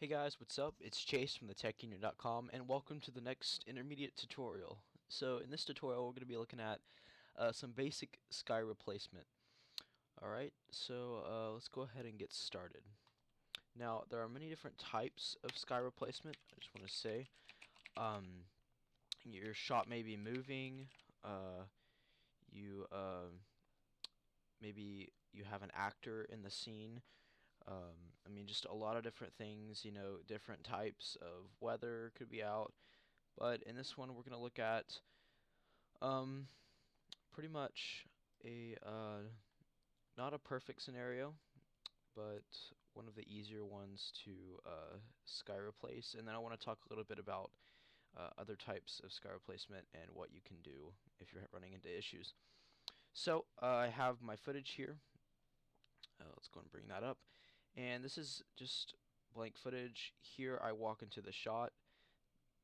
Hey guys, what's up? It's Chase from thetechunion.com and welcome to the next intermediate tutorial. So in this tutorial we're going to be looking at some basic sky replacement. Alright, so let's go ahead and get started. Now there are many different types of sky replacement. I just want to say your shot may be moving, you maybe you have an actor in the scene. I mean, just a lot of different things, you know, different types of weather could be out. But in this one, we're going to look at um, pretty much a not a perfect scenario, but one of the easier ones to sky replace. And then I want to talk a little bit about other types of sky replacement and what you can do if you're running into issues. So I have my footage here. Let's go and bring that up. And this is just blank footage. Here I walk into the shot,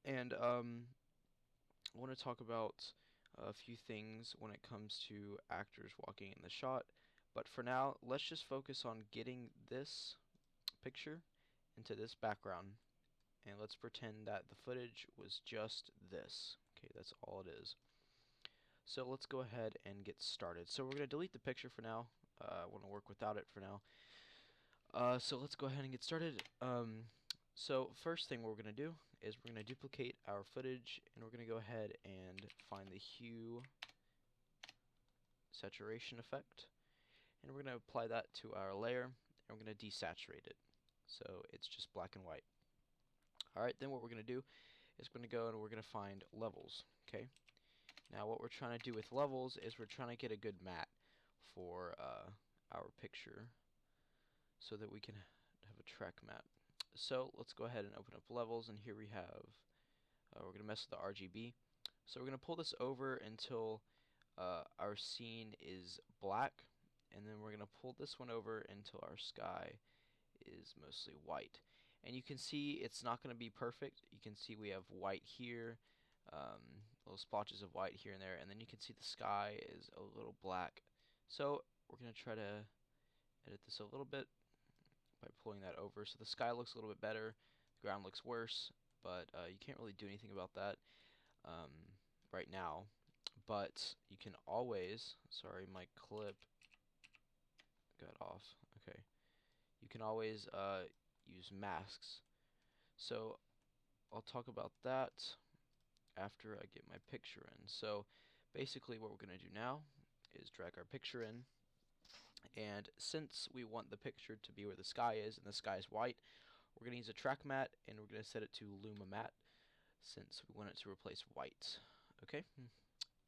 and I want to talk about a few things when it comes to actors walking in the shot. But for now, let's just focus on getting this picture into this background. And let's pretend that the footage was just this. Okay, that's all it is. So let's go ahead and get started. So we're going to delete the picture for now. I want to work without it for now. So let's go ahead and get started. So first thing we're going to do is we're going to duplicate our footage, and we're going to go ahead and find the hue saturation effect, and we're going to apply that to our layer, and we're going to desaturate it so it's just black and white. Alright, then what we're going to do is we're going to go and we're going to find levels. Okay, now what we're trying to do with levels is we're trying to get a good matte for our picture so that we can have a track matte. So let's go ahead and open up levels, and here we have we're going to mess with the RGB. So we're going to pull this over until our scene is black, and then we're going to pull this one over until our sky is mostly white. And you can see it's not going to be perfect. You can see we have white here, little splotches of white here and there, and then you can see the sky is a little black. So we're going to try to edit this a little bit by pulling that over. So the sky looks a little bit better, the ground looks worse, but you can't really do anything about that right now. But you can always, sorry, my clip got off. Okay, you can always use masks. So I'll talk about that after I get my picture in. So basically what we're going to do now is drag our picture in, and since we want the picture to be where the sky is and the sky is white, we're going to use a track matte, and we're going to set it to Luma Matte since we want it to replace white. Okay,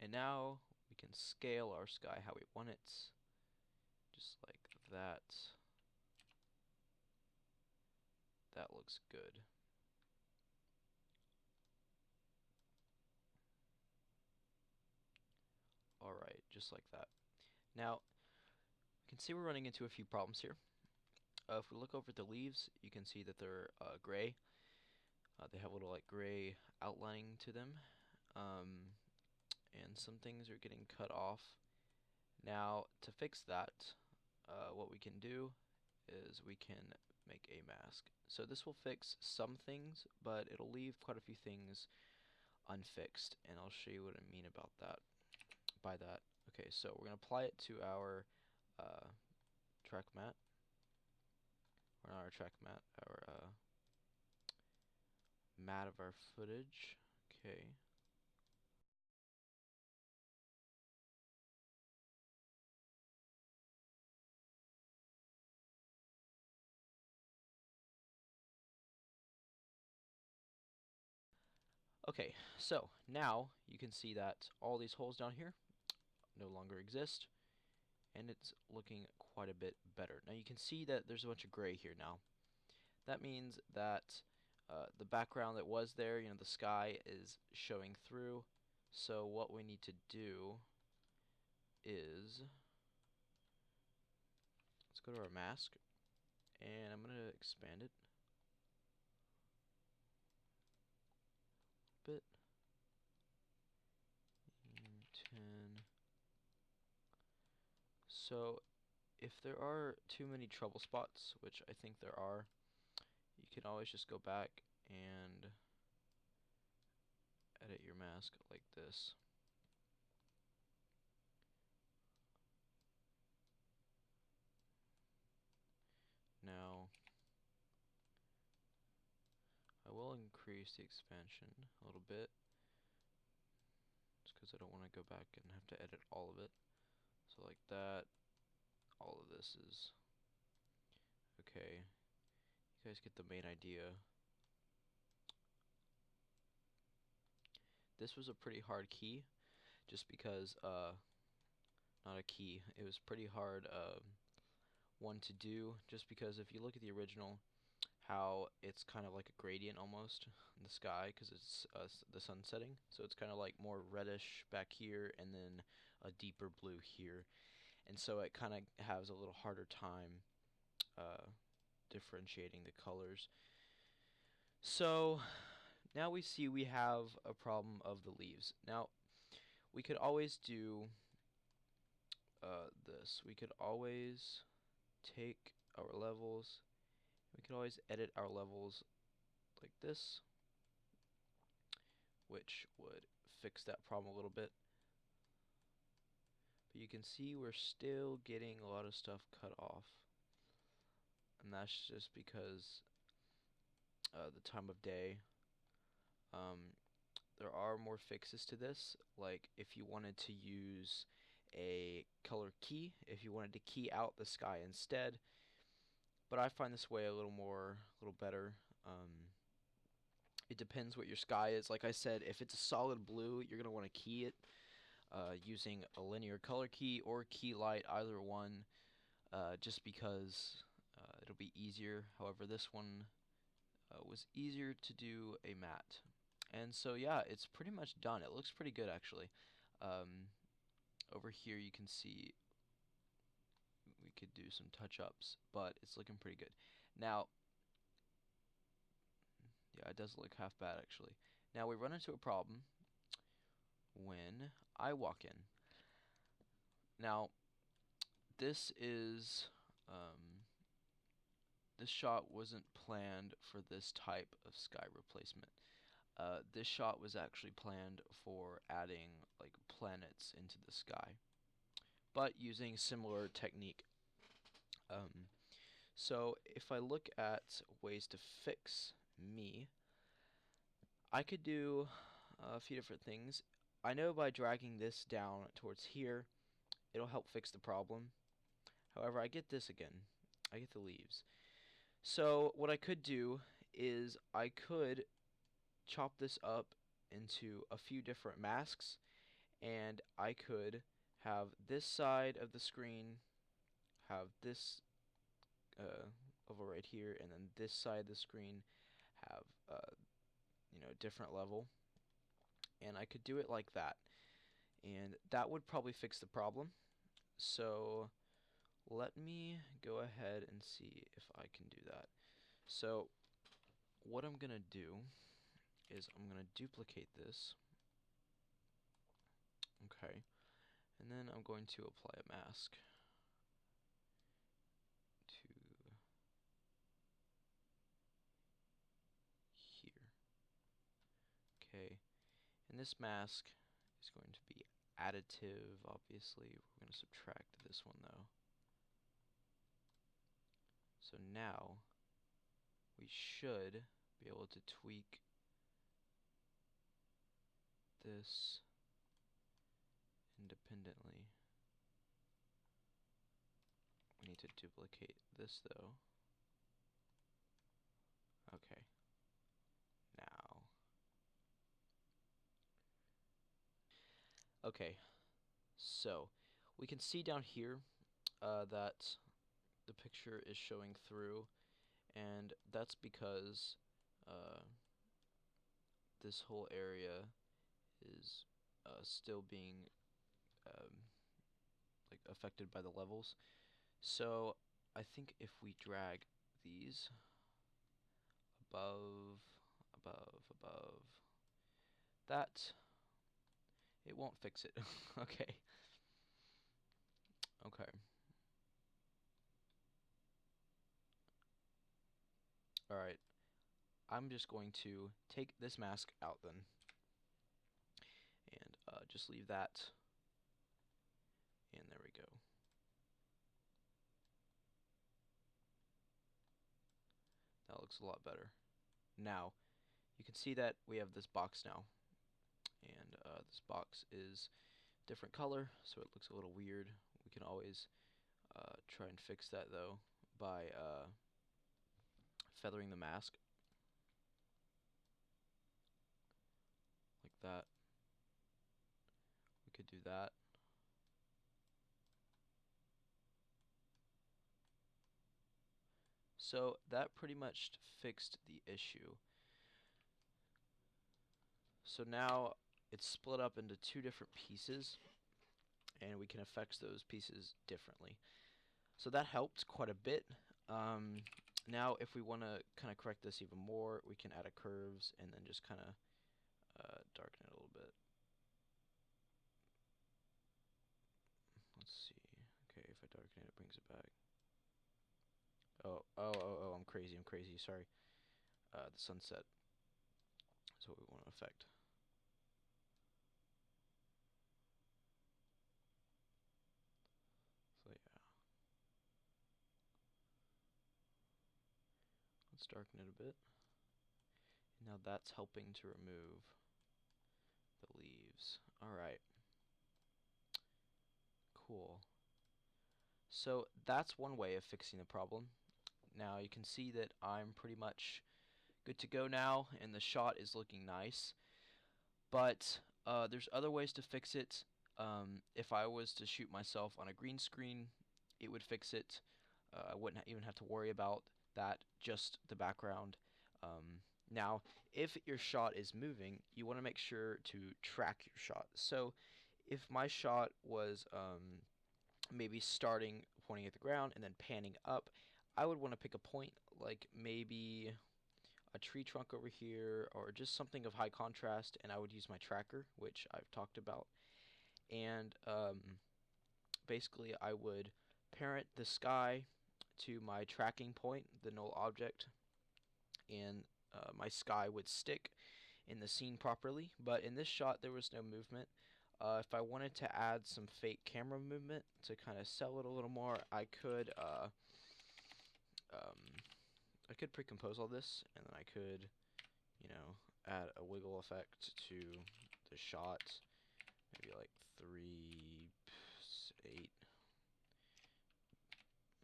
and now we can scale our sky how we want it, just like that. That looks good. Alright, just like that. Now, you can see we're running into a few problems here. If we look over at the leaves, you can see that they're gray. They have a little like gray outlining to them. And some things are getting cut off. Now, to fix that, what we can do is we can make a mask. So this will fix some things, but it'll leave quite a few things unfixed, and I'll show you what I mean about that. By that, okay, so we're going to apply it to our track matte, or not our track matte, our matte of our footage. Okay. Okay, so now you can see that all these holes down here no longer exist, and it's looking quite a bit better. Now you can see that there's a bunch of gray here now. That means that the background that was there, you know, the sky, is showing through. So what we need to do is, let's go to our mask, and I'm going to expand it a bit. 10. So if there are too many trouble spots, which I think there are, you can always just go back and edit your mask like this. Now, I will increase the expansion a little bit, just because I don't want to go back and have to edit all of it. So like that, all of this is okay. You guys get the main idea. This was a pretty hard key, just because, not a key, it was pretty hard one to do, just because if you look at the original, how it's kind of like a gradient almost in the sky, because it's the sun setting, so it's kind of like more reddish back here and then a deeper blue here, and so it kind of has a little harder time differentiating the colors. So now we see we have a problem of the leaves. Now we could always do this. We could always take our levels. We could always edit our levels like this, which would fix that problem a little bit. But you can see we're still getting a lot of stuff cut off, and that's just because the time of day. There are more fixes to this, like if you wanted to use a color key, if you wanted to key out the sky instead. But I find this way a little better. It depends what your sky is. Like I said, if it's a solid blue, you're gonna want to key it using a linear color key or key light, either one, just because it'll be easier. However, this one was easier to do a matte. And so yeah, it's pretty much done. It looks pretty good actually. Over here you can see we could do some touch-ups, but it's looking pretty good. Now, yeah, it does look half bad actually. Now we run into a problem when I walk in. Now, this is this shot wasn't planned for this type of sky replacement. This shot was actually planned for adding like planets into the sky, but using similar technique. So if I look at ways to fix me, I could do a few different things. I know by dragging this down towards here, it'll help fix the problem. However, I get this again. I get the leaves. So what I could do is I could chop this up into a few different masks, and I could have this side of the screen have this level right here, and then this side of the screen have different level, and I could do it like that, and that would probably fix the problem. So let me go ahead and see if I can do that. So what I'm gonna do is I'm gonna duplicate this, okay, and then I'm going to apply a mask to here. Okay, and this mask is going to be additive, obviously. We're going to subtract this one though. So now we should be able to tweak this independently. We need to duplicate this though. Okay. Now. Okay. So we can see down here that the picture is showing through, and that's because this whole area is still being like affected by the levels. So I think if we drag these above, above, that it won't fix it. Okay. Okay. Alright. I'm just going to take this mask out then, and just leave that, and there we go. That looks a lot better. Now, you can see that we have this box now, and this box is different color, so it looks a little weird. We can always try and fix that though by feathering the mask like that. We could do that. So that pretty much fixed the issue. So now it's split up into two different pieces, and we can affect those pieces differently. So that helped quite a bit. Now if we want to kind of correct this even more, we can add a curves and then just kind of darken it a little bit. Let's see. Okay, if I darken it, it brings it back. Oh, I'm crazy, sorry. The sunset is what we want to affect. So yeah. Let's darken it a bit. And now that's helping to remove the leaves. Alright. Cool. So that's one way of fixing the problem. Now you can see that I'm pretty much good to go now, and the shot is looking nice. But there's other ways to fix it. If I was to shoot myself on a green screen, it would fix it. I wouldn't even have to worry about that, just the background. Now, if your shot is moving, you want to make sure to track your shot. So if my shot was maybe starting pointing at the ground and then panning up, I would want to pick a point like maybe a tree trunk over here or just something of high contrast, and I would use my tracker, which I've talked about. And basically I would parent the sky to my tracking point, the null object, and my sky would stick in the scene properly. But in this shot there was no movement. If I wanted to add some fake camera movement to kind of sell it a little more, I could pre-compose all this, and then I could, you know, add a wiggle effect to the shot, maybe like 3, 8,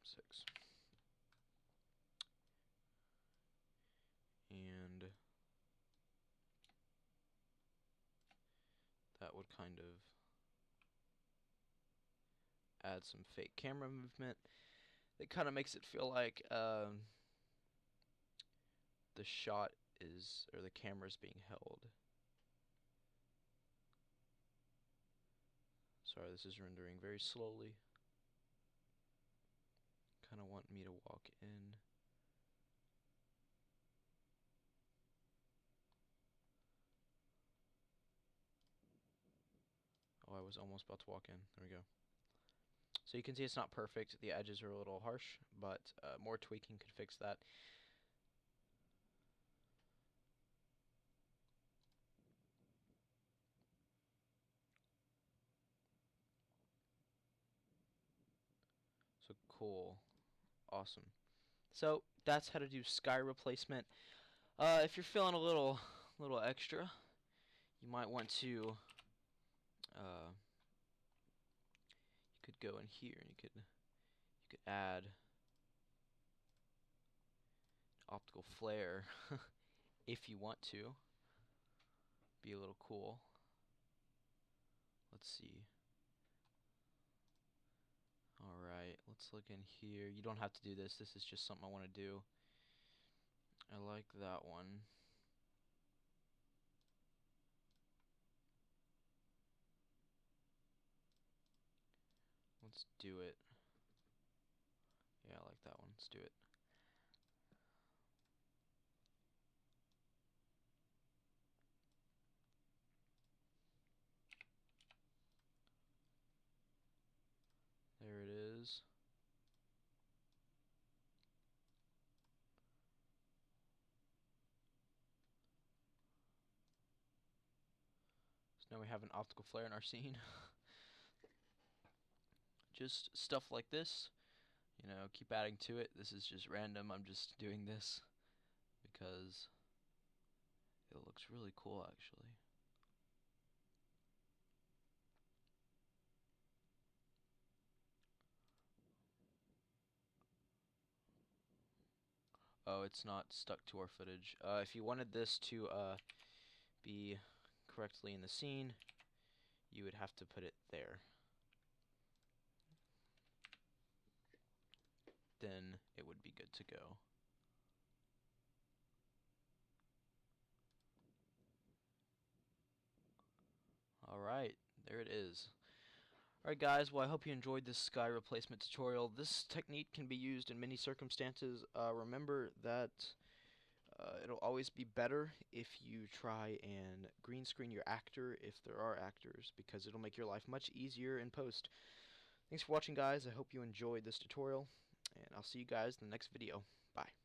6, and that would kind of add some fake camera movement. It kind of makes it feel like the shot is, or the camera's being held. Sorry, this is rendering very slowly. Kind of want me to walk in. Oh, I was almost about to walk in. There we go. So you can see it's not perfect. The edges are a little harsh, but more tweaking could fix that. So cool. Awesome. So that's how to do sky replacement. If you're feeling a little extra, you might want to you could go in here and you could add optical flare if you want to. Be a little cool. Let's see. Alright, let's look in here. You don't have to do this. This is just something I want to do. I like that one. Let's do it. Yeah, I like that one. Let's do it. There it is. Now we have an optical flare in our scene. Just stuff like this, you know, keep adding to it. This is just random. I'm just doing this because it looks really cool, actually. Oh, it's not stuck to our footage. If you wanted this to be correctly in the scene, you would have to put it there. Then it would be good to go. Alright, there it is. Alright guys, well I hope you enjoyed this sky replacement tutorial. This technique can be used in many circumstances. Remember that it'll always be better if you try and green screen your actor if there are actors, because it'll make your life much easier in post. Thanks for watching guys, I hope you enjoyed this tutorial, and I'll see you guys in the next video. Bye.